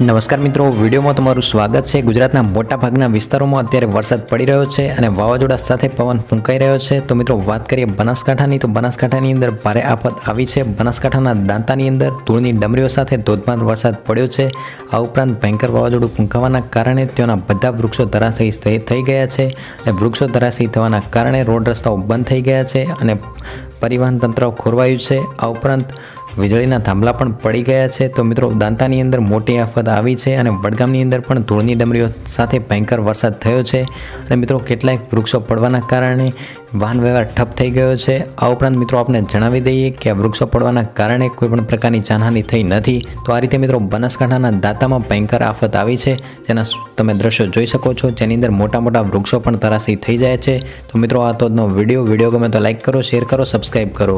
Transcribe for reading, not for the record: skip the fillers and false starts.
નમસ્કાર મિત્રો, વિડીયોમાં તમારું સ્વાગત છે। ગુજરાતના મોટાભાગના વિસ્તારોમાં અત્યારે વરસાદ પડી રહ્યો છે અને વાવાઝોડા સાથે પવન ફૂંકાઈ રહ્યો છે। તો મિત્રો વાત કરીએ બનાસકાંઠાની, તો બનાસકાંઠાની અંદર ભારે આફત આવી છે। બનાસકાંઠાના દાંતાની અંદર ધૂળની ડમરીઓ સાથે ધોધમાર વરસાદ પડ્યો છે। આ ઉપરાંત ભયંકર વાવાઝોડું ફૂંકાવાના કારણે ત્યાંના બધા વૃક્ષો ધરાશાયી થઈ ગયા છે અને વૃક્ષો ધરાશાયી થવાના કારણે રોડ રસ્તાઓ બંધ થઈ ગયા છે અને પરિવહન તંત્ર ખોરવાયું છે। આ ઉપરાંત વીજળીના થાંભલા પણ પડી ગયા છે। તો મિત્રો દાંતાની અંદર મોટી આફત આવી છે અને વડગામની અંદર પણ ધૂળની ડમરીઓ સાથે ભયંકર વરસાદ થયો છે અને મિત્રો કેટલાક વૃક્ષો પડવાના કારણે વાહન વ્યવહાર ઠપ થઈ ગયો છે। આ ઉપરાંત મિત્રો આપણે જણાવી દઈએ કે આ વૃક્ષો પડવાના કારણે કોઈપણ પ્રકારની જાનહાનિ થઈ નથી। તો આ રીતે મિત્રો બનાસકાંઠાના દાંતામાં ભયંકર આફત આવી છે, જેના તમે દ્રશ્યો જોઈ શકો છો, જેની અંદર મોટા મોટા વૃક્ષો પણ ધરાશાયી થઈ જાય છે। તો મિત્રો આ તો વિડીયો ગમે તો લાઈક કરો, શેર કરો, સબસ્ક્રાઈબ કરો।